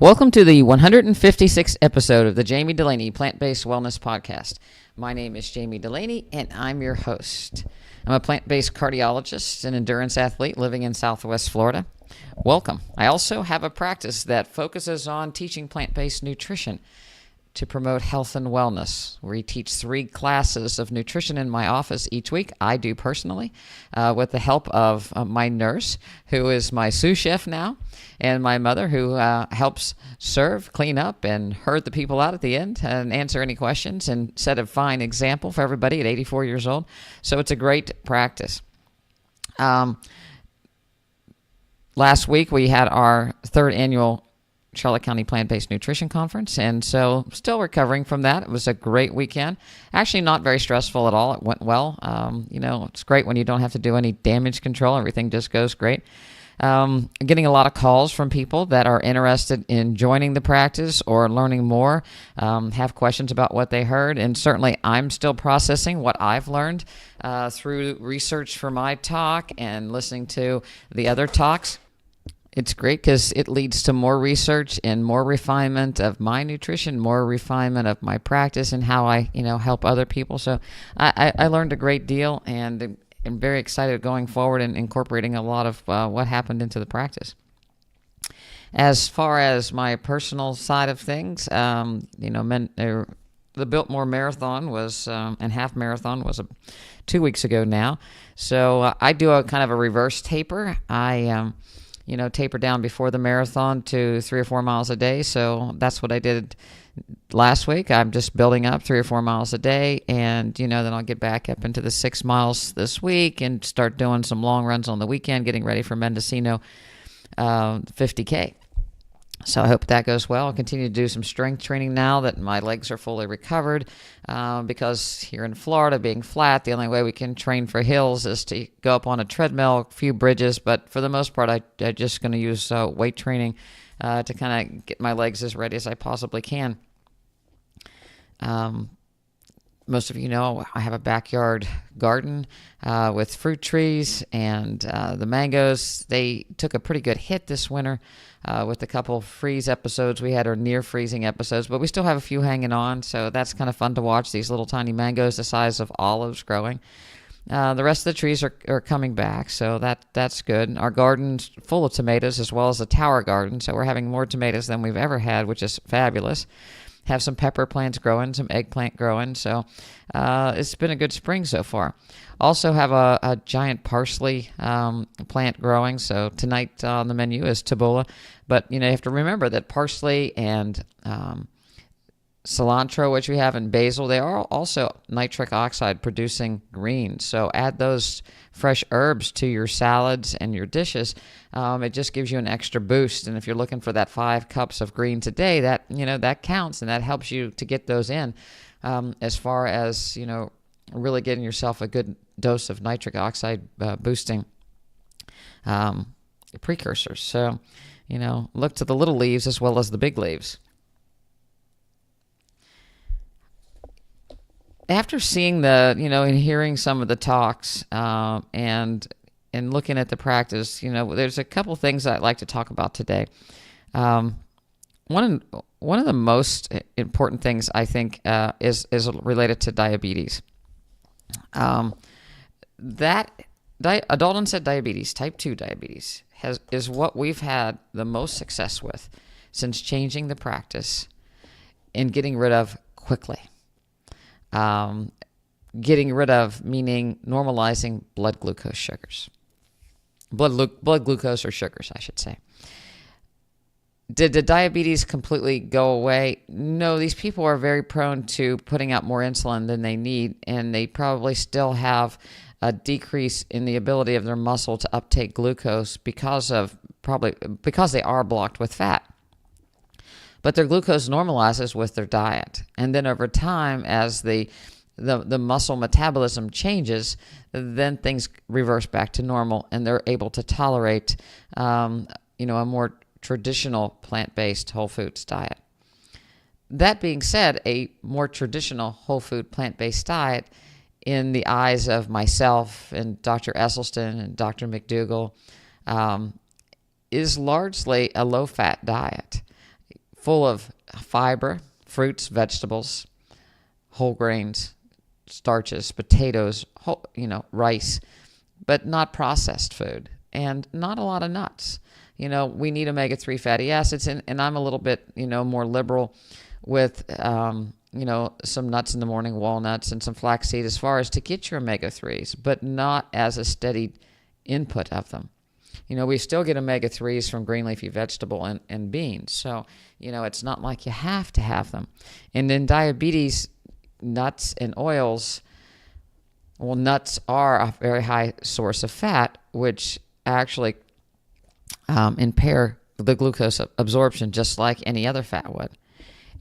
Welcome to the 156th episode of the Jami Dulaney Plant-Based Wellness Podcast. My name is Jami Dulaney, and I'm your host. I'm a plant-based cardiologist and endurance athlete living in Southwest Florida. Welcome. I also have a practice that focuses on teaching plant-based nutrition to promote health and wellness. We teach 3 classes of nutrition in my office each week. I do personally, with the help of my nurse, who is my sous chef now, and my mother, who helps serve, clean up, and herd the people out at the end and answer any questions and set a fine example for everybody at 84 years old. So it's a great practice. Last week, we had our 3rd annual Charlotte County Plant-Based Nutrition Conference, and so still recovering from that. It was a great weekend. Actually, not very stressful at all. It went well. It's great when you don't have to do any damage control. Everything just goes great. Getting a lot of calls from people that are interested in joining the practice or learning more, have questions about what they heard, and certainly I'm still processing what I've learned through research for my talk and listening to the other talks. It's great because it leads to more research and more refinement of my nutrition, more refinement of my practice and how I, help other people. So I learned a great deal, and I'm very excited going forward and incorporating a lot of what happened into the practice. As far as my personal side of things, the Biltmore Marathon was and half marathon was 2 weeks ago now. So I do a kind of a reverse taper. I taper down before the marathon to 3 or 4 miles a day. So that's what I did last week. I'm just building up 3 or 4 miles a day. And, then I'll get back up into the 6 miles this week and start doing some long runs on the weekend, getting ready for Mendocino 50K. So I hope that goes well. I'll continue to do some strength training now that my legs are fully recovered, because here in Florida, being flat, the only way we can train for hills is to go up on a treadmill, a few bridges. But for the most part, I'm just going to use weight training to kind of get my legs as ready as I possibly can. Most of you know I have a backyard garden with fruit trees, and the mangoes, they took a pretty good hit this winter with a couple freeze episodes we had, or near freezing episodes, but we still have a few hanging on, so that's kind of fun to watch, these little tiny mangoes the size of olives growing. The rest of the trees are coming back, so that's good. Our garden's full of tomatoes, as well as a tower garden, so we're having more tomatoes than we've ever had, which is fabulous. Have some pepper plants growing, some eggplant growing, so it's been a good spring so far. Also have a giant parsley plant growing, so tonight on the menu is tabbouleh. But, you have to remember that parsley and cilantro, which we have, and basil, they are also nitric oxide producing greens. So add those fresh herbs to your salads and your dishes. It just gives you an extra boost. And if you're looking for that 5 cups of greens a day, that counts, and that helps you to get those in, as far as, really getting yourself a good dose of nitric oxide boosting precursors. So, look to the little leaves as well as the big leaves. After seeing and hearing some of the talks, and looking at the practice, there's a couple things I'd like to talk about today. One of the most important things, I think, is related to diabetes. That adult onset diabetes, type 2 diabetes, is what we've had the most success with since changing the practice and getting rid of quickly. Getting rid of, meaning normalizing blood glucose sugars. Blood glucose or sugars, I should say. Did the diabetes completely go away? No, these people are very prone to putting out more insulin than they need, and they probably still have a decrease in the ability of their muscle to uptake glucose because they are blocked with fat. But their glucose normalizes with their diet. And then over time, as the muscle metabolism changes, then things reverse back to normal, and they're able to tolerate a more traditional plant-based whole foods diet. That being said, a more traditional whole food plant-based diet, in the eyes of myself and Dr. Esselstyn and Dr. McDougall, is largely a low-fat diet. full of fiber, fruits, vegetables, whole grains, starches, potatoes, rice, but not processed food, and not a lot of nuts. We need omega-3 fatty acids, and I'm a little bit, more liberal with, some nuts in the morning, walnuts, and some flaxseed as far as to get your omega-3s, but not as a steady input of them. We still get omega-3s from green leafy vegetable and beans. So, it's not like you have to have them. And in diabetes, nuts and oils, well, nuts are a very high source of fat, which actually impair the glucose absorption just like any other fat would.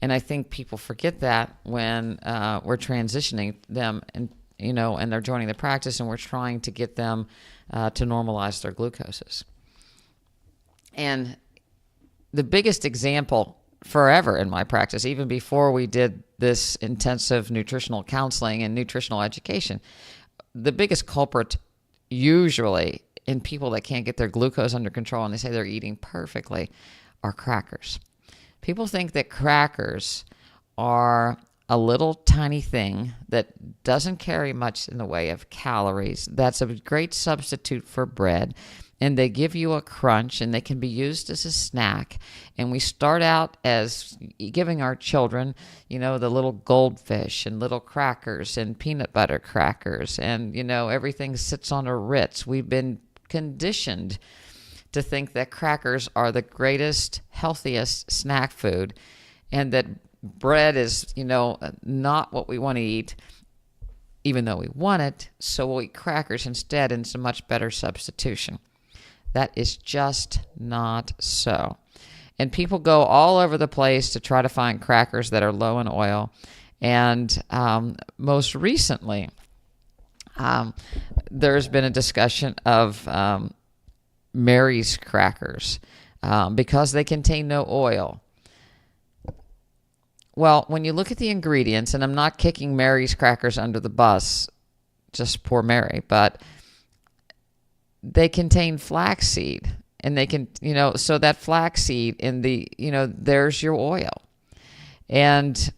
And I think people forget that when we're transitioning them and they're joining the practice and we're trying to get them to normalize their glucoses. And the biggest example forever in my practice, even before we did this intensive nutritional counseling and nutritional education, the biggest culprit usually in people that can't get their glucose under control and they say they're eating perfectly are crackers. People think that crackers are a little tiny thing that doesn't carry much in the way of calories. That's a great substitute for bread. And they give you a crunch, and they can be used as a snack. And we start out as giving our children, the little goldfish and little crackers and peanut butter crackers. And, everything sits on a Ritz. We've been conditioned to think that crackers are the greatest, healthiest snack food, and that bread is, not what we want to eat, even though we want it. So we'll eat crackers instead, and it's a much better substitution. That is just not so. And people go all over the place to try to find crackers that are low in oil. And most recently, there's been a discussion of Mary's crackers because they contain no oil. Well, when you look at the ingredients, and I'm not kicking Mary's crackers under the bus, just poor Mary, but they contain flaxseed, and they can, so that flaxseed in the, there's your oil. And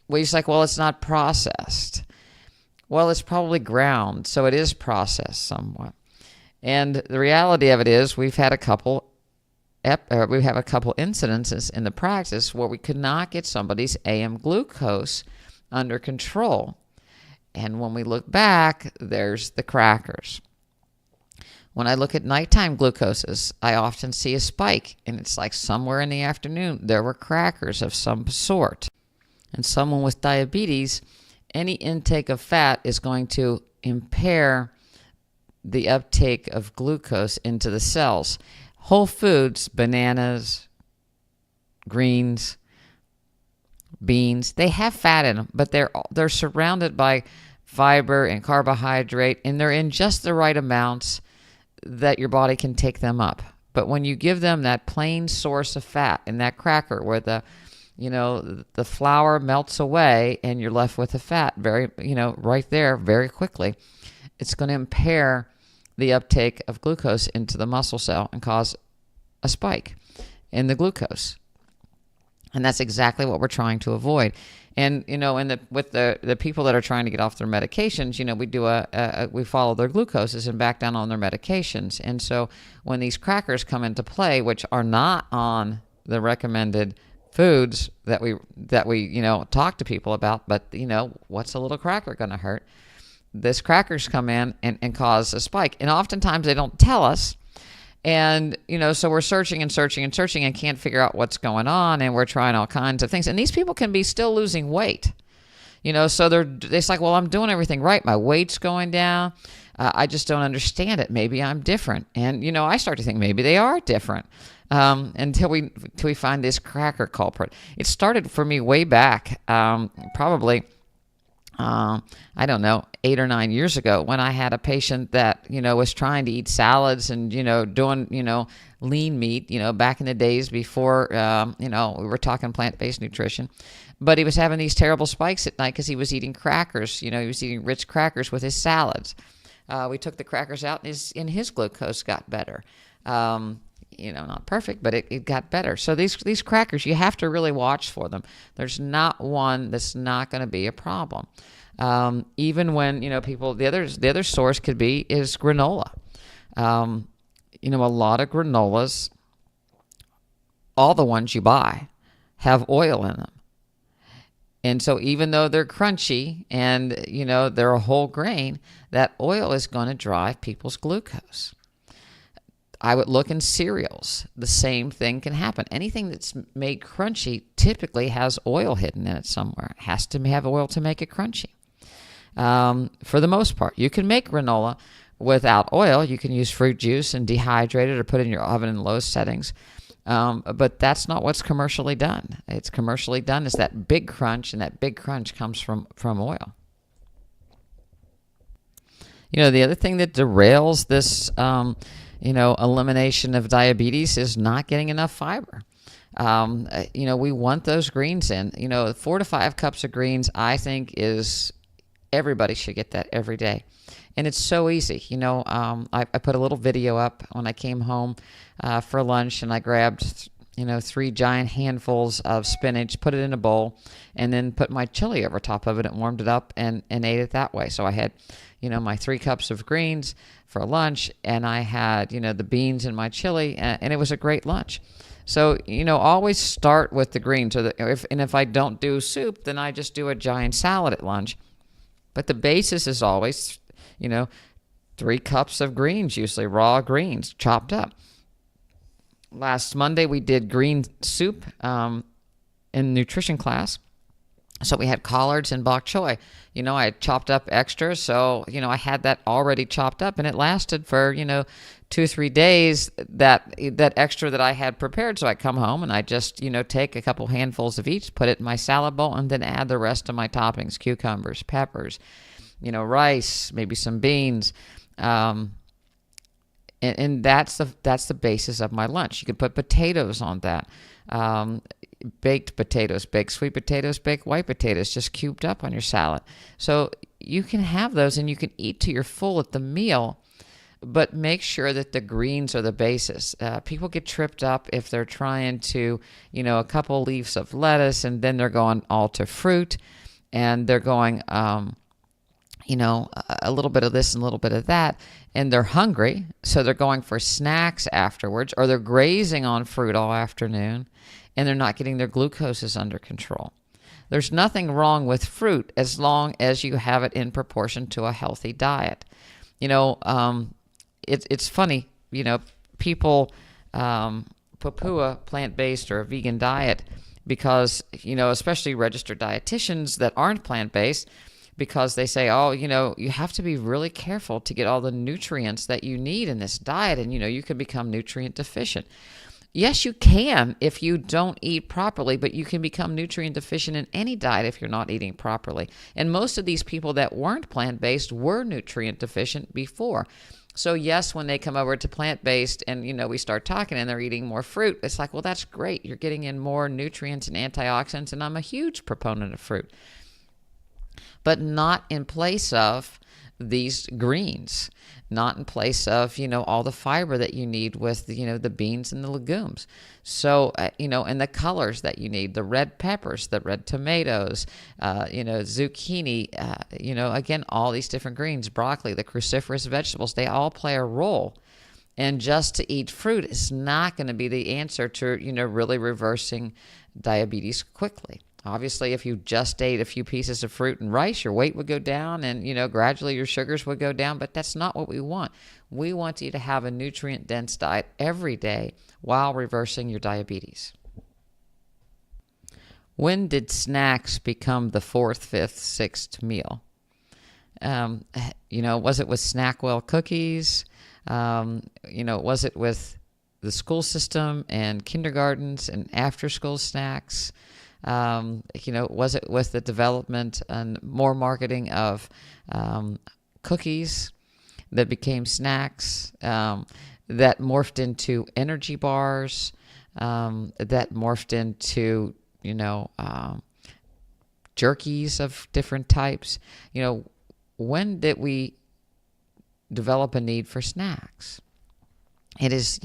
well, he's like, well, it's not processed. Well, it's probably ground, so it is processed somewhat. And the reality of it is we have a couple incidences in the practice where we could not get somebody's AM glucose under control. And when we look back, there's the crackers. When I look at nighttime glucoses, I often see a spike, and it's like somewhere in the afternoon there were crackers of some sort. And someone with diabetes, any intake of fat is going to impair the uptake of glucose into the cells. Whole foods, bananas, greens, beans, they have fat in them, but they're surrounded by fiber and carbohydrate, and they're in just the right amounts that your body can take them up. But when you give them that plain source of fat in that cracker where the flour melts away and you're left with the fat right there very quickly, it's going to impair the uptake of glucose into the muscle cell and cause a spike in the glucose. And that's exactly what we're trying to avoid. And, with the people that are trying to get off their medications, we do we follow their glucoses and back down on their medications. And so when these crackers come into play, which are not on the recommended foods that we talk to people about, but, what's a little cracker going to hurt? This crackers come in and cause a spike. And oftentimes they don't tell us. And, so we're searching and can't figure out what's going on. And we're trying all kinds of things. And these people can be still losing weight, so it's like, well, I'm doing everything right. My weight's going down. I just don't understand it. Maybe I'm different. And, I start to think maybe they are different until we find this cracker culprit. It started for me way back, probably, I don't know, 8 or 9 years ago when I had a patient that, was trying to eat salads and, doing, lean meat, back in the days before, we were talking plant-based nutrition. But he was having these terrible spikes at night because he was eating crackers. He was eating rich crackers with his salads. We took the crackers out and his glucose got better. not perfect, but it got better. So these crackers, you have to really watch for them. There's not one that's not going to be a problem. Even when, people, the other source is granola. A lot of granolas, all the ones you buy, have oil in them. And so even though they're crunchy and, they're a whole grain, that oil is going to drive people's glucose. I would look in cereals. The same thing can happen. Anything that's made crunchy typically has oil hidden in it somewhere. It has to have oil to make it crunchy. For the most part, you can make granola without oil. You can use fruit juice and dehydrate it or put it in your oven in low settings. But that's not what's commercially done. It's commercially done is that big crunch, and that big crunch comes from oil. The other thing that derails this, elimination of diabetes is not getting enough fiber. We want those greens in. 4 to 5 cups of greens, I think, everybody should get that every day. And it's so easy. I put a little video up when I came home for lunch, and I grabbed, 3 giant handfuls of spinach, put it in a bowl, and then put my chili over top of it and warmed it up and ate it that way. So I had, my 3 cups of greens for lunch, and I had, the beans and my chili, and it was a great lunch. So, always start with the greens. If I don't do soup, then I just do a giant salad at lunch. But the basis is always 3 cups of greens, usually raw greens, chopped up. Last Monday, we did green soup in nutrition class. So we had collards and bok choy. I had chopped up extra, so, I had that already chopped up, and it lasted for, 2 or 3 days, that extra that I had prepared. So I come home and I just, take a couple handfuls of each, put it in my salad bowl, and then add the rest of my toppings, cucumbers, peppers, rice, maybe some beans. And that's the basis of my lunch. You could put potatoes on that. Baked potatoes, baked sweet potatoes, baked white potatoes, just cubed up on your salad. So you can have those and you can eat to your full at the meal, but make sure that the greens are the basis. People get tripped up if they're trying to, a couple leaves of lettuce, and then they're going all to fruit, and they're going, a little bit of this and a little bit of that, and they're hungry, so they're going for snacks afterwards, or they're grazing on fruit all afternoon, and they're not getting their glucoses under control. There's nothing wrong with fruit as long as you have it in proportion to a healthy diet. It's funny, people poo-poo a plant-based or a vegan diet because, especially registered dietitians that aren't plant-based, because they say, you have to be really careful to get all the nutrients that you need in this diet, and, you can become nutrient deficient. Yes, you can if you don't eat properly, but you can become nutrient deficient in any diet if you're not eating properly. And most of these people that weren't plant-based were nutrient deficient before. So yes, when they come over to plant-based and, we start talking and they're eating more fruit, it's like, well, that's great. You're getting in more nutrients and antioxidants, and I'm a huge proponent of fruit. But not in place of these greens, not in place of, all the fiber that you need with, the beans and the legumes. So, and the colors that you need, the red peppers, the red tomatoes, zucchini, again, all these different greens, broccoli, the cruciferous vegetables, they all play a role. And just to eat fruit is not going to be the answer to, really reversing diabetes quickly. Obviously, if you just ate a few pieces of fruit and rice, your weight would go down and, gradually your sugars would go down, but that's not what we want. We want you to have a nutrient-dense diet every day while reversing your diabetes. When did snacks become the 4th, 5th, 6th meal? Was it with Snackwell cookies? Was it with the school system and kindergartens and after-school snacks? Was it with the development and more marketing of cookies that became snacks, that morphed into energy bars, that morphed into, jerkies of different types? When did we develop a need for snacks? It is,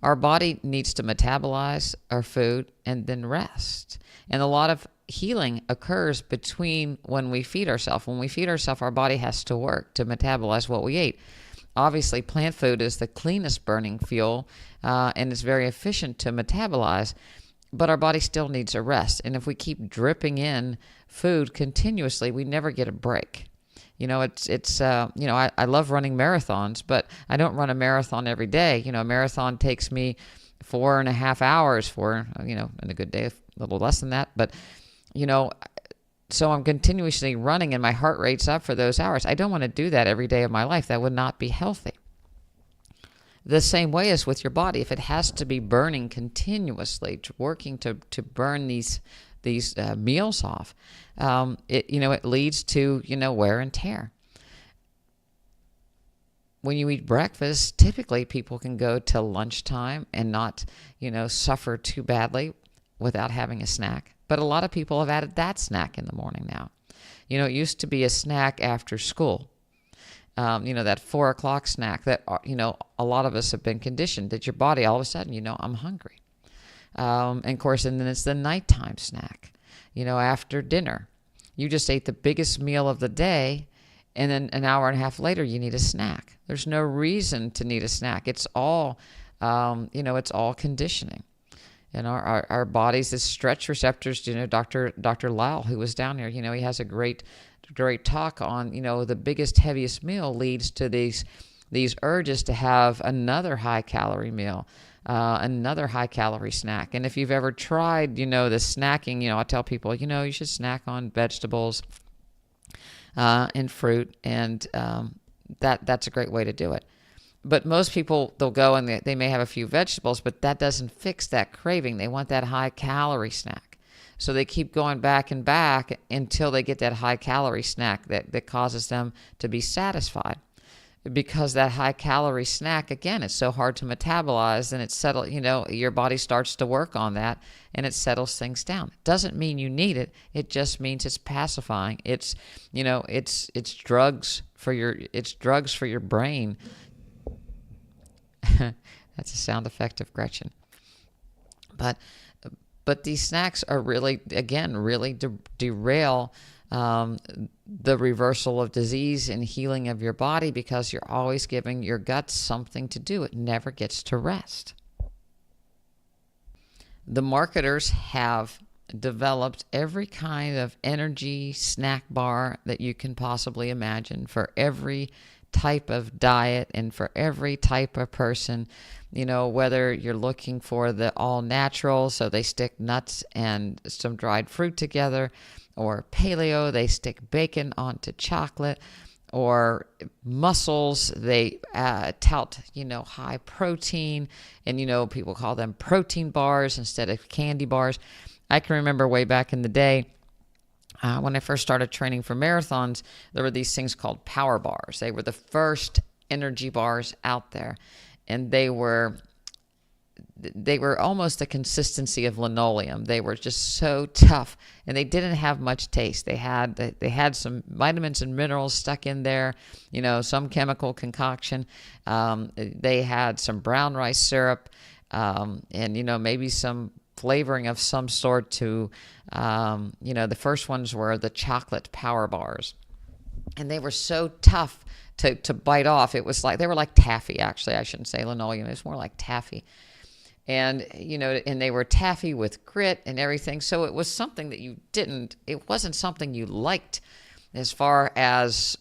our body needs to metabolize our food and then rest. And a lot of healing occurs between when we feed ourselves. When we feed ourselves, our body has to work to metabolize what we ate. Obviously, plant food is the cleanest burning fuel, and it's very efficient to metabolize, but our body still needs a rest. And if we keep dripping in food continuously, we never get a break. I love running marathons, but I don't run a marathon every day. A marathon takes me 4.5 hours in a good day, a little less than that. But, so I'm continuously running and my heart rate's up for those hours. I don't want to do that every day of my life. That would not be healthy. The same way as with your body. If it has to be burning continuously, working to burn these meals off, it leads to, wear and tear. When you eat breakfast, typically people can go till lunchtime and not, suffer too badly without having a snack. But a lot of people have added that snack in the morning now. It used to be a snack after school. That 4 o'clock snack that, a lot of us have been conditioned that your body all of a sudden, I'm hungry. And of course, and then it's the nighttime snack, after dinner. You just ate the biggest meal of the day, and then an hour and a half later, you need a snack. There's no reason to need a snack. It's all, it's all conditioning. Our bodies, is stretch receptors. Dr. Lyle, who was down here, he has a great talk on, the biggest, heaviest meal leads to these urges to have another high calorie meal. Another high calorie snack. And if you've ever tried, the snacking, I tell people, you should snack on vegetables and fruit, and that's a great way to do it. But most people, they'll go and they may have a few vegetables, but that doesn't fix that craving. They want that high calorie snack. So they keep going back and back until they get that high calorie snack that causes them to be satisfied. Because that high calorie snack, again, it's so hard to metabolize, and it's settled, your body starts to work on that and it settles things down. It doesn't mean you need it. It just means it's pacifying. It's drugs for your brain. That's a sound effect of Gretchen. But these snacks are really derail the reversal of disease and healing of your body, because you're always giving your gut something to do. It never gets to rest. The marketers have developed every kind of energy snack bar that you can possibly imagine for every type of diet and for every type of person, whether you're looking for the all natural, so they stick nuts and some dried fruit together, or paleo, they stick bacon onto chocolate, or mussels, they tout, high protein, and, people call them protein bars instead of candy bars. I can remember way back in the day, when I first started training for marathons, there were these things called power bars. They were the first energy bars out there, and they were almost the consistency of linoleum. They were just so tough, and they didn't have much taste. They had some vitamins and minerals stuck in there, some chemical concoction. They had some brown rice syrup, and maybe some flavoring of some sort to, the first ones were the chocolate power bars. And they were so tough to bite off. It was like, they were like taffy, actually. I shouldn't say linoleum. It was more like taffy. And, and they were taffy with grit and everything. So it was something that it wasn't something you liked as far as,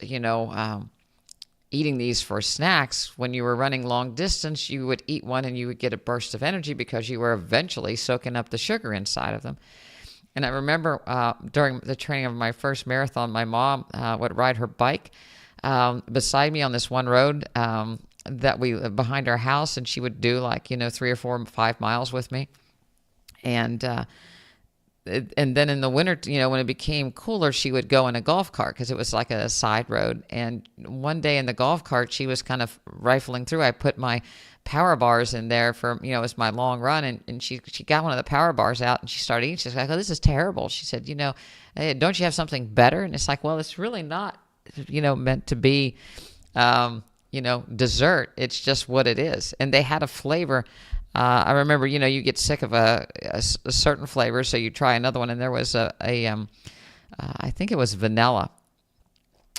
eating these for snacks. When you were running long distance, you would eat one and you would get a burst of energy because you were eventually soaking up the sugar inside of them. And I remember during the training of my first marathon, my mom would ride her bike beside me on this one road that we behind our house, and she would do 3 or 4 or 5 miles with me. And then in the winter, when it became cooler, she would go in a golf cart because it was like a side road. And one day in the golf cart, she was kind of rifling through. I put my power bars in there for, it was my long run. And she got one of the power bars out and she started eating. She's like, "Oh, this is terrible." She said, "Hey, don't you have something better?" And it's like, well, it's really not, meant to be dessert. It's just what it is. And they had a flavor. I remember, you get sick of a certain flavor, so you try another one. And there was I think it was vanilla.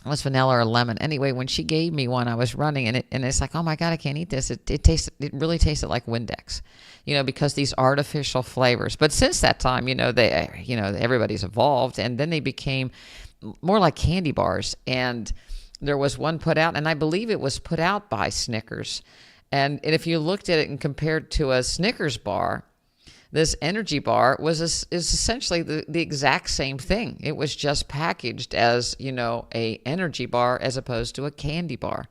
It was vanilla or lemon. Anyway, when she gave me one, I was running, and it's like, oh my God, I can't eat this. It really tasted like Windex, because these artificial flavors. But since that time, everybody's evolved, and then they became more like candy bars. And there was one put out, and I believe it was put out by Snickers. And if you looked at it and compared to a Snickers bar, this energy bar is essentially the exact same thing. It was just packaged as, a energy bar as opposed to a candy bar.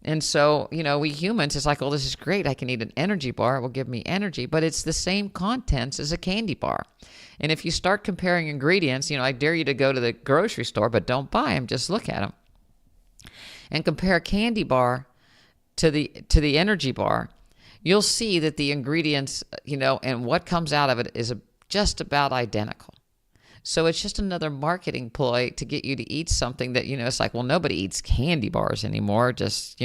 And so, we humans, it's like, oh, this is great. I can eat an energy bar. It will give me energy. But it's the same contents as a candy bar. And if you start comparing ingredients, I dare you to go to the grocery store, but don't buy them. Just look at them. And compare a candy bar to the energy bar, you'll see that the ingredients, and what comes out of it is just about identical. So it's just another marketing ploy to get you to eat something that, it's like, well, nobody eats candy bars anymore, just,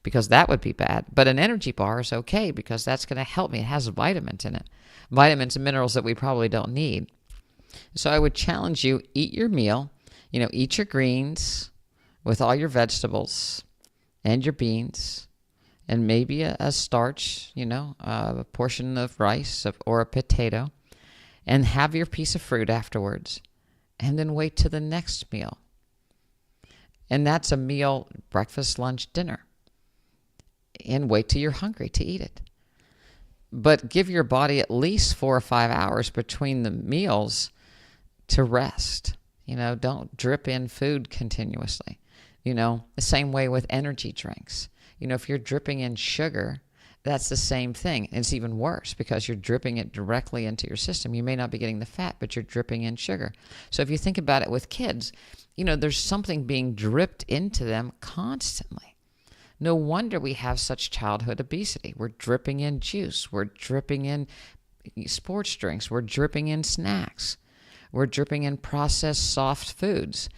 because that would be bad. But an energy bar is okay because that's going to help me. It has vitamins in it, vitamins and minerals that we probably don't need. So I would challenge you, eat your meal, eat your greens with all your vegetables and your beans, and maybe a starch, a portion of rice or a potato, and have your piece of fruit afterwards, and then wait till the next meal. And that's a meal, breakfast, lunch, dinner. And wait till you're hungry to eat it. But give your body at least 4 or 5 hours between the meals to rest. Don't drip in food continuously. The same way with energy drinks. If you're dripping in sugar, that's the same thing. It's even worse because you're dripping it directly into your system. You may not be getting the fat, but you're dripping in sugar. So if you think about it with kids, there's something being dripped into them constantly. No wonder we have such childhood obesity. We're dripping in juice. We're dripping in sports drinks. We're dripping in snacks. We're dripping in processed soft foods.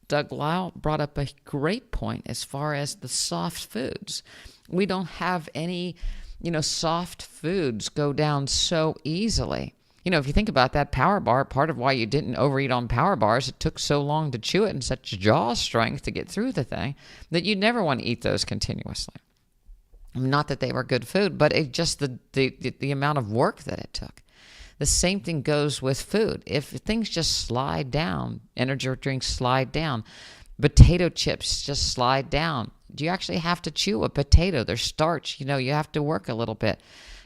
Doug Lau brought up a great point as far as the soft foods. We don't have any, soft foods go down so easily. If you think about that power bar, part of why you didn't overeat on power bars, it took so long to chew it and such jaw strength to get through the thing that you never want to eat those continuously. Not that they were good food, but it just the amount of work that it took. The same thing goes with food. If things just slide down, energy drinks slide down, potato chips just slide down. Do you actually have to chew a potato? There's starch. You have to work a little bit.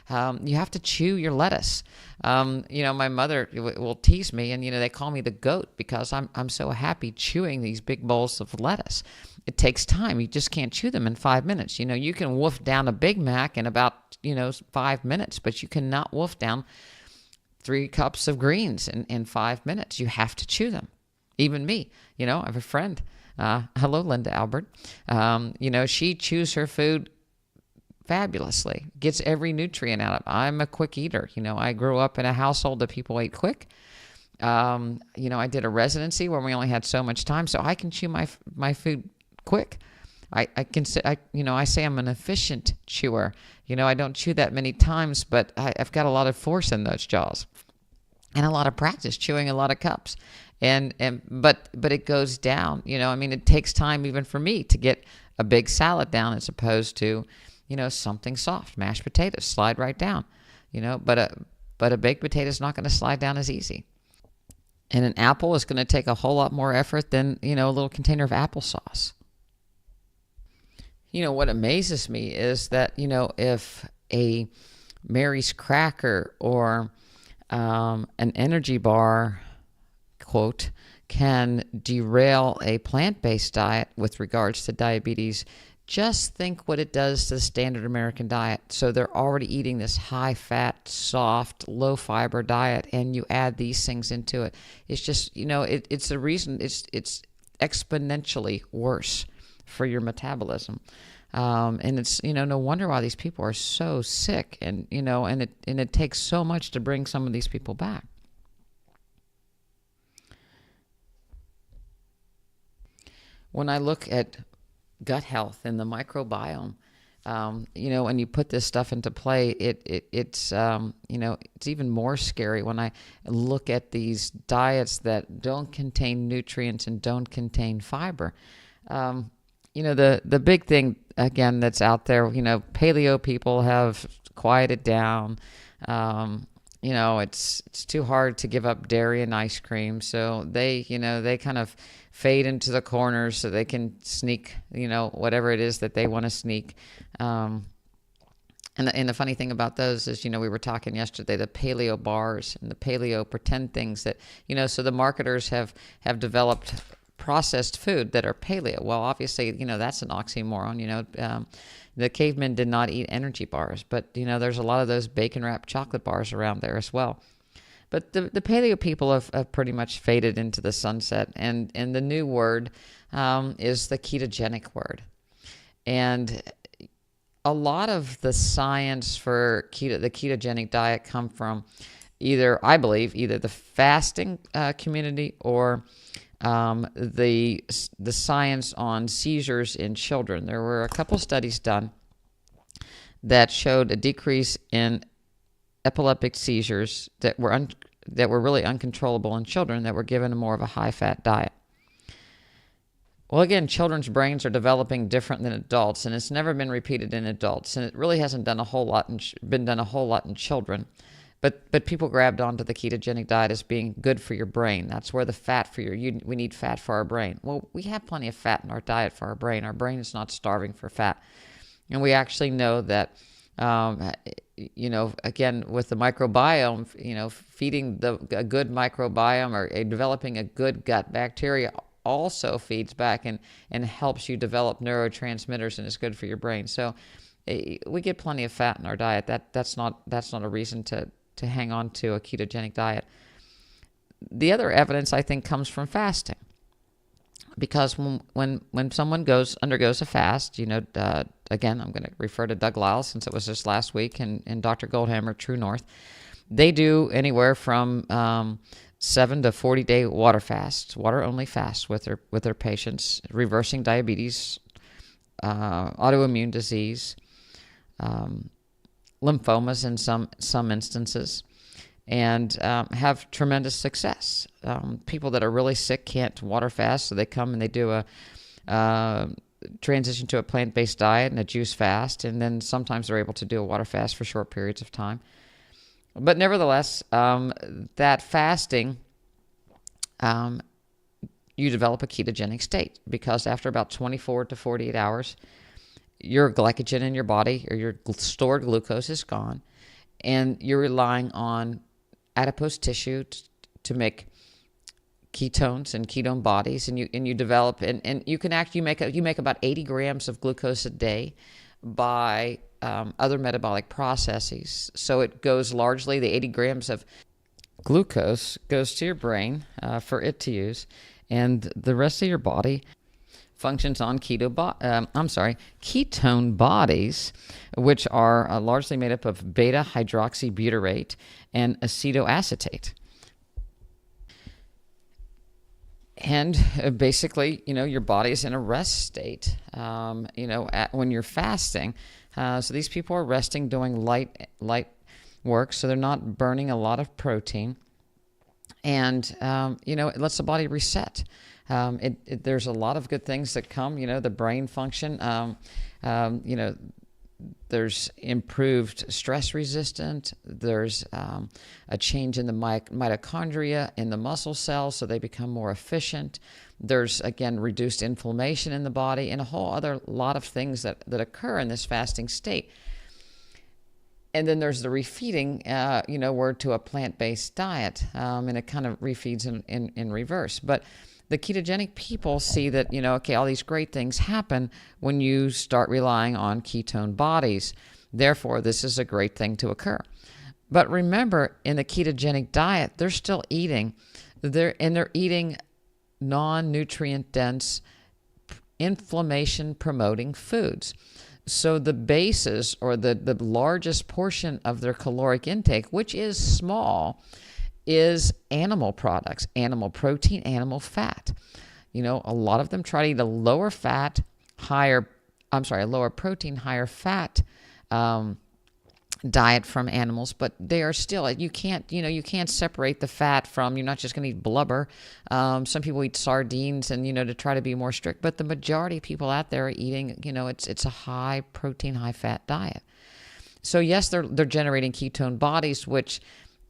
You have to chew your lettuce. My mother will tease me, and they call me the goat because I'm so happy chewing these big bowls of lettuce. It takes time. You just can't chew them in 5 minutes. You can wolf down a Big Mac in about 5 minutes, but you cannot wolf down 3 cups of greens in 5 minutes. You have to chew them. Even me, I have a friend. Hello, Linda Albert. She chews her food fabulously, gets every nutrient out of it. I'm a quick eater. I grew up in a household that people ate quick. I did a residency where we only had so much time, so I can chew my food quick. I say I'm an efficient chewer. I don't chew that many times, but I've got a lot of force in those jaws and a lot of practice chewing a lot of cups. But it goes down. It takes time even for me to get a big salad down as opposed to, something soft. Mashed potatoes slide right down. But a baked potato is not going to slide down as easy. And an apple is going to take a whole lot more effort than, a little container of applesauce. What amazes me is that, if a Mary's cracker or an energy bar, quote, can derail a plant-based diet with regards to diabetes, just think what it does to the standard American diet. So they're already eating this high-fat, soft, low-fiber diet, and you add these things into it. It's just, it's the reason it's exponentially worse for your metabolism. And it's, no wonder why these people are so sick, and, and it takes so much to bring some of these people back. When I look at gut health and the microbiome. When you put this stuff into play, it's it's even more scary when I look at these diets that don't contain nutrients and don't contain fiber. The big thing again that's out there, paleo people have quieted down. It's too hard to give up dairy and ice cream, so they kind of fade into the corners so they can sneak, whatever it is that they want to sneak. And the funny thing about those is, we were talking yesterday, the paleo bars and the paleo pretend things that, so the marketers have developed processed food that are paleo. Well, obviously, that's an oxymoron. The cavemen did not eat energy bars, but, there's a lot of those bacon-wrapped chocolate bars around there as well. But the paleo people have pretty much faded into the sunset, and the new word is the ketogenic word. And a lot of the science for the ketogenic diet come from either the fasting community or the science on seizures in children. There were a couple studies done that showed a decrease in epileptic seizures that were really uncontrollable in children that were given more of a high-fat diet. Well, again, children's brains are developing different than adults, and it's never been repeated in adults, and it really hasn't been done a whole lot in children. But people grabbed onto the ketogenic diet as being good for your brain. That's where the fat we need fat for our brain. Well, we have plenty of fat in our diet for our brain. Our brain is not starving for fat. And we actually know that, again, with the microbiome, feeding a good microbiome or developing a good gut bacteria also feeds back and helps you develop neurotransmitters and is good for your brain. So we get plenty of fat in our diet. That's not a reason to hang on to a ketogenic diet. The other evidence, I think, comes from fasting. Because when someone undergoes a fast, again, I'm going to refer to Doug Lisle since it was just last week, and Dr. Goldhammer, True North. They do anywhere from 7 to 40-day water-only fasts with their patients, reversing diabetes, autoimmune disease, lymphomas in some instances, and have tremendous success. People that are really sick can't water fast, so they come and they do a transition to a plant-based diet and a juice fast, and then sometimes they're able to do a water fast for short periods of time. But nevertheless, that fasting, you develop a ketogenic state, because after about 24 to 48 hours, your glycogen in your body or your stored glucose is gone, and you're relying on adipose tissue to make ketones and ketone bodies, and you develop and you can actually make about 80 grams of glucose a day by other metabolic processes. So it goes largely, the 80 grams of glucose goes to your brain for it to use, and the rest of your body functions on ketone bodies, which are largely made up of beta hydroxybutyrate and acetoacetate. And basically, your body is in a rest state, when you're fasting. So these people are resting, doing light work, so they're not burning a lot of protein. And, it lets the body reset. There's a lot of good things that come, the brain function, there's improved stress resistant. There's a change in the mitochondria in the muscle cells, so they become more efficient. There's, again, reduced inflammation in the body, and a whole other lot of things that occur in this fasting state. And then there's the refeeding, word to a plant-based diet, and it kind of refeeds in reverse. But the ketogenic people see that, all these great things happen when you start relying on ketone bodies. Therefore, this is a great thing to occur. But remember, in the ketogenic diet, they're still eating. They're eating non-nutrient dense, inflammation-promoting foods. So the basis, or the largest portion of their caloric intake, which is small, is animal products, animal protein, animal fat. A lot of them try to eat a lower fat, lower protein, higher fat diet from animals, but they are still, you can't separate the fat from, you're not just going to eat blubber. Some people eat sardines and, to try to be more strict, but the majority of people out there are eating, it's a high protein, high fat diet. So yes, they're generating ketone bodies, which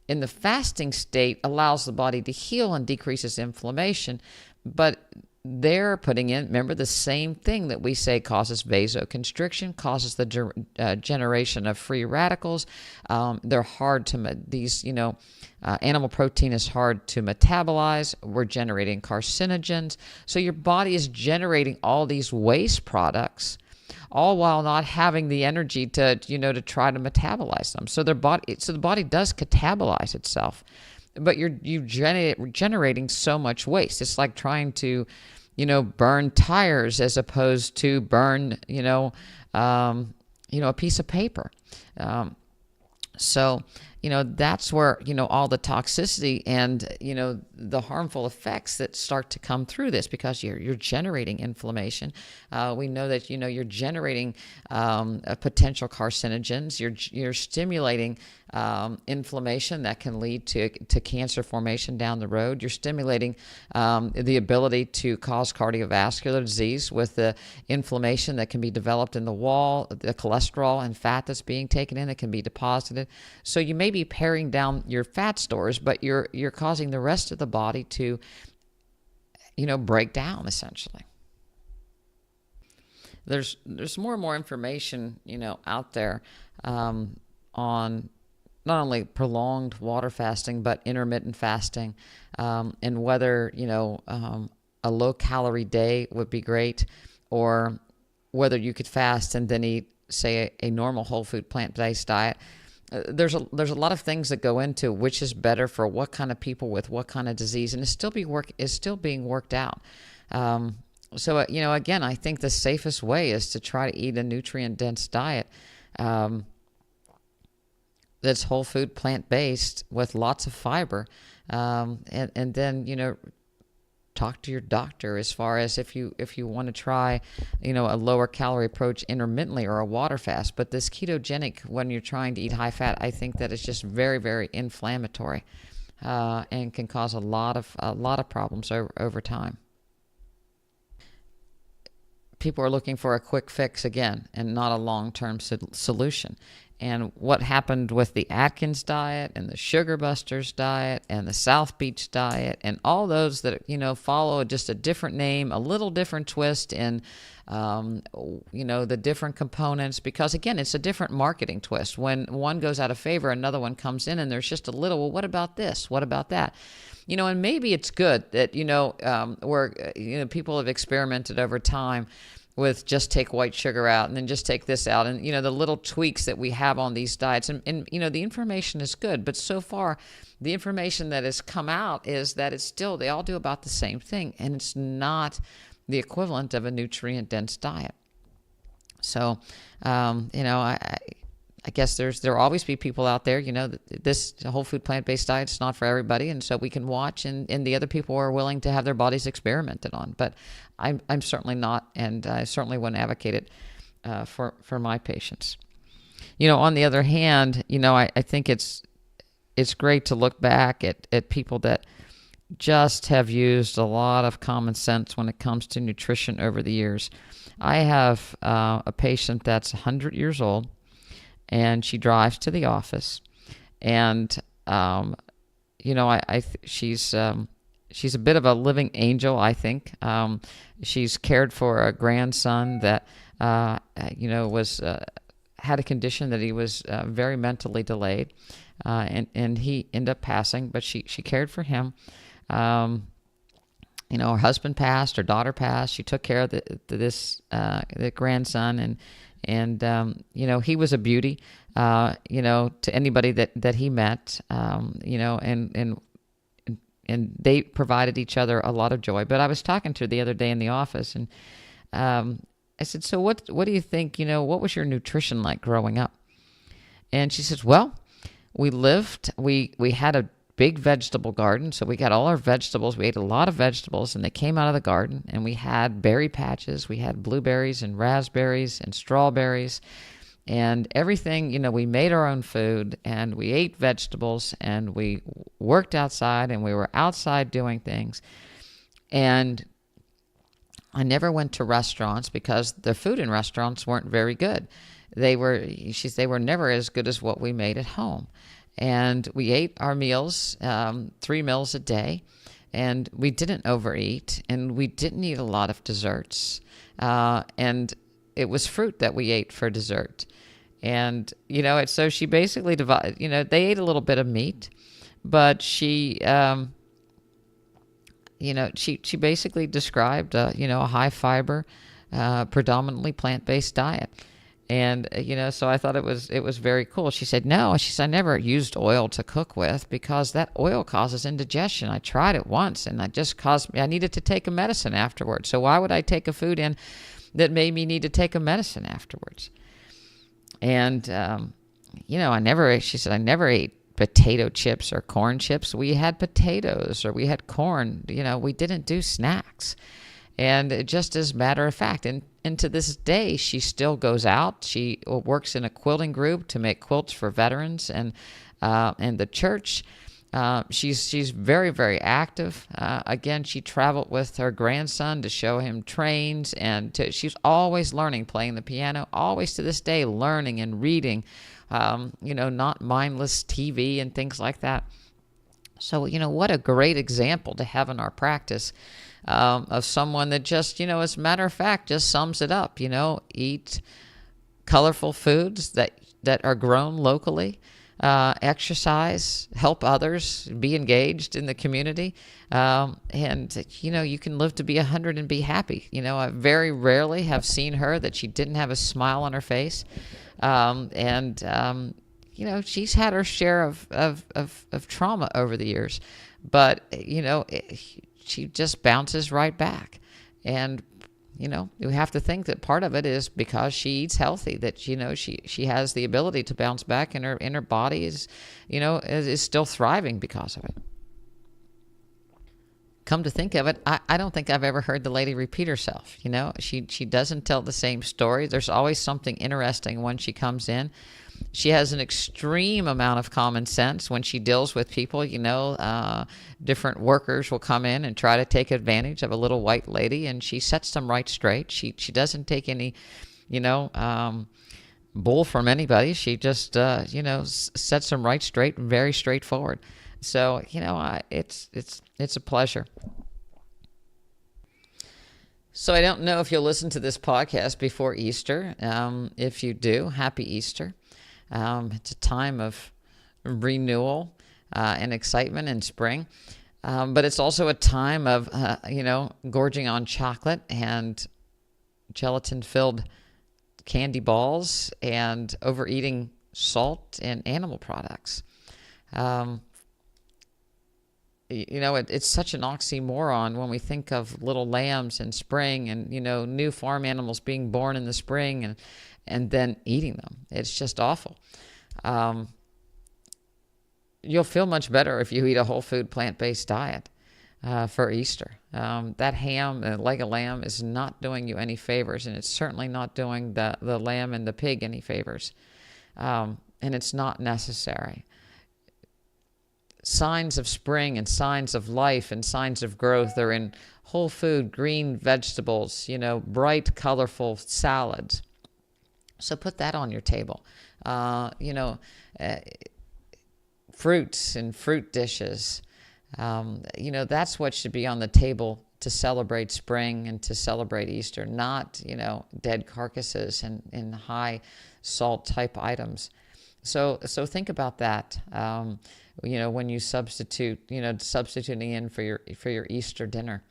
in the fasting state allows the body to heal and decreases inflammation, but they're putting in, remember, the same thing that we say causes vasoconstriction, causes the generation of free radicals. They're hard to, animal protein is hard to metabolize. We're generating carcinogens. So your body is generating all these waste products, all while not having the energy to try to metabolize them. So the body does catabolize itself, but you're generating so much waste. It's like trying to burn tires as opposed to burn, a piece of paper. So that's where, all the toxicity and, the harmful effects that start to come through this, because you're generating inflammation. We know that, you're generating potential carcinogens. You're stimulating inflammation that can lead to cancer formation down the road. You're stimulating the ability to cause cardiovascular disease with the inflammation that can be developed in the wall, the cholesterol and fat that's being taken in that can be deposited. So you may be paring down your fat stores, but you're causing the rest of the body to, break down essentially. There's more and more information, out there on not only prolonged water fasting, but intermittent fasting, and whether, a low-calorie day would be great, or whether you could fast and then eat, say, a normal whole food plant-based diet. There's a lot of things that go into which is better for what kind of people with what kind of disease, and it's still being worked out. So, again, I think the safest way is to try to eat a nutrient-dense diet that's whole food, plant-based, with lots of fiber, and then, talk to your doctor as far as if you want to try, a lower calorie approach intermittently or a water fast. But this ketogenic, when you're trying to eat high fat, I think that it's just very, very inflammatory, and can cause a lot of problems over time. People are looking for a quick fix again, and not a long-term solution. And what happened with the Atkins diet and the Sugar Busters diet and the South Beach diet and all those that, follow just a different name, a little different twist in, the different components, because again, it's a different marketing twist. When one goes out of favor, another one comes in, and there's just a little, well, what about this? What about that? And maybe it's good that, where, people have experimented over time with just take white sugar out and then just take this out, and the little tweaks that we have on these diets, and the information is good, but so far the information that has come out is that it's still, they all do about the same thing, and it's not the equivalent of a nutrient dense diet. So I guess there'll always be people out there, this whole food plant-based diet is not for everybody, and so we can watch, and the other people are willing to have their bodies experimented on. But I'm certainly not, and I certainly wouldn't advocate it for my patients. On the other hand, I think it's great to look back at people that just have used a lot of common sense when it comes to nutrition over the years. I have a patient that's 100 years old, and she drives to the office, and she's a bit of a living angel, I think. She's cared for a grandson that was had a condition that he was very mentally delayed, and he ended up passing, but she cared for him. Her husband passed, her daughter passed. She took care of the grandson, and he was a beauty, to anybody that he met, and they provided each other a lot of joy. But I was talking to her the other day in the office, and I said, so what do you think, what was your nutrition like growing up? And she says, well, we had a big vegetable garden. So we got all our vegetables. We ate a lot of vegetables, and they came out of the garden. And we had berry patches. We had blueberries and raspberries and strawberries and everything. We made our own food, and we ate vegetables, and we worked outside, and we were outside doing things. And I never went to restaurants because the food in restaurants weren't very good. They were never as good as what we made at home. And we ate our meals, 3 meals a day, and we didn't overeat, and we didn't eat a lot of desserts. And it was fruit that we ate for dessert. And, so she basically divided, they ate a little bit of meat, but she she basically described, a high fiber, predominantly plant-based diet. And, so I thought it was very cool. She said, no, I never used oil to cook with because that oil causes indigestion. I tried it once, and I needed to take a medicine afterwards. So why would I take a food in that made me need to take a medicine afterwards? And, I never ate potato chips or corn chips. We had potatoes or we had corn. We didn't do snacks. And just as a matter of fact, and to this day, she still goes out. She works in a quilting group to make quilts for veterans and the church. She's very, very active. Again, she traveled with her grandson to show him trains, and she's always learning, playing the piano, always to this day learning and reading, not mindless TV and things like that. So, what a great example to have in our practice of someone that just, as a matter of fact, just sums it up, eat colorful foods that are grown locally, exercise, help others, be engaged in the community. And, you can live to be 100 and be happy. I very rarely have seen her that she didn't have a smile on her face. She's had her share of trauma over the years, but, she just bounces right back. And, you have to think that part of it is because she eats healthy, that, she has the ability to bounce back, and her body is still thriving because of it. Come to think of it, I don't think I've ever heard the lady repeat herself. She doesn't tell the same story. There's always something interesting when she comes in. She has an extreme amount of common sense when she deals with people. Different workers will come in and try to take advantage of a little white lady, and she sets them right straight. She doesn't take any, bull from anybody. She just, sets them right straight and very straightforward. So, it's a pleasure. So I don't know if you'll listen to this podcast before Easter. If you do, happy Easter. It's a time of renewal and excitement in spring. But it's also a time of, gorging on chocolate and gelatin-filled candy balls and overeating salt and animal products. It's such an oxymoron when we think of little lambs in spring and, new farm animals being born in the spring and then eating them. It's just awful. You'll feel much better if you eat a whole food plant-based diet for Easter. That ham, leg of lamb, is not doing you any favors, and it's certainly not doing the lamb and the pig any favors. And it's not necessary. Signs of spring and signs of life and signs of growth are in whole food, green vegetables, bright, colorful salads. So put that on your table. Fruits and fruit dishes. That's what should be on the table to celebrate spring and to celebrate Easter, not, dead carcasses and high salt type items. So think about that. When you substituting in for your Easter dinner.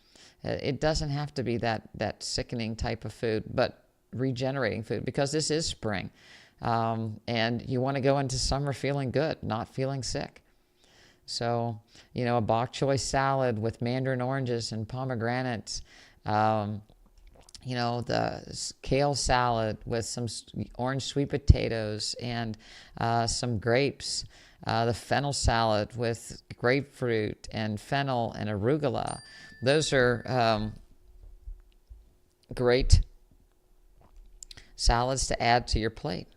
It doesn't have to be that sickening type of food, but regenerating food, because this is spring. And you want to go into summer feeling good, not feeling sick. So, a bok choy salad with mandarin oranges and pomegranates, the kale salad with some orange sweet potatoes and some grapes, The fennel salad with grapefruit and fennel and arugula. Those are great salads to add to your plate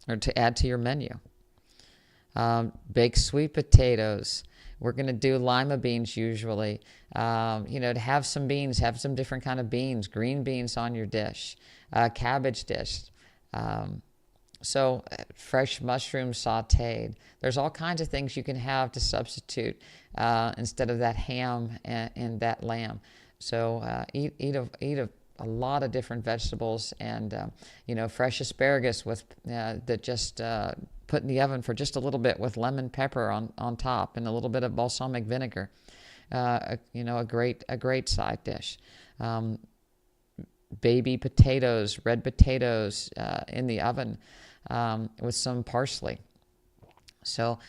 or to add to your menu. Baked sweet potatoes. We're going to do lima beans usually. To have some beans, have some different kind of beans, green beans on your dish, cabbage dish. Fresh mushrooms sauteed. There's all kinds of things you can have to substitute instead of that ham and that lamb. So eat a lot of different vegetables and fresh asparagus with that just put in the oven for just a little bit with lemon pepper on top and a little bit of balsamic vinegar. A great side dish. Baby potatoes, red potatoes in the oven with some parsley. So,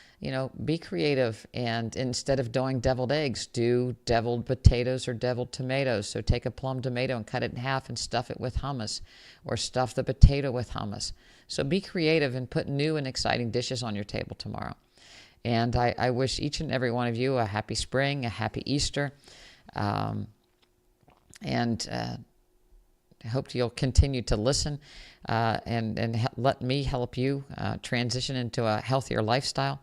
be creative, and instead of doing deviled eggs, do deviled potatoes or deviled tomatoes. So take a plum tomato and cut it in half and stuff it with hummus, or stuff the potato with hummus. So be creative and put new and exciting dishes on your table tomorrow. And I wish each and every one of you a happy spring, a happy Easter, and I hope you'll continue to listen and let me help you transition into a healthier lifestyle.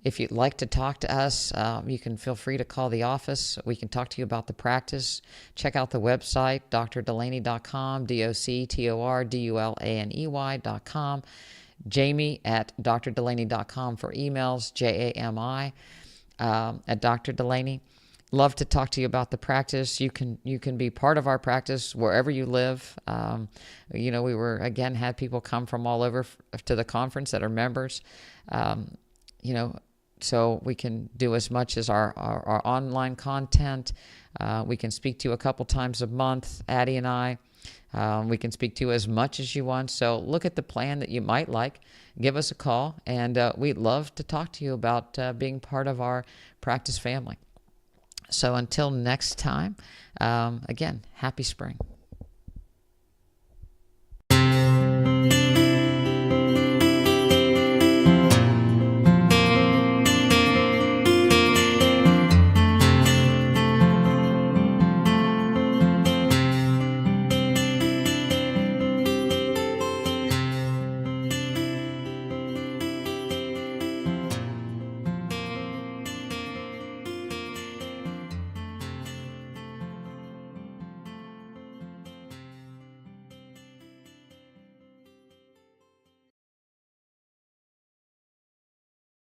If you'd like to talk to us, you can feel free to call the office. We can talk to you about the practice. Check out the website, drdulaney.com, DoctorDulaney.com. Jami at drdulaney.com for emails, Jami at Dr. Dulaney. Love to talk to you about the practice. You can be part of our practice wherever you live. We had people come from all over to the conference that are members. So we can do as much as our online content. We can speak to you a couple times a month, Addie and I. We can speak to you as much as you want. So look at the plan that you might like. Give us a call, and we'd love to talk to you about being part of our practice family. So until next time, again, happy spring.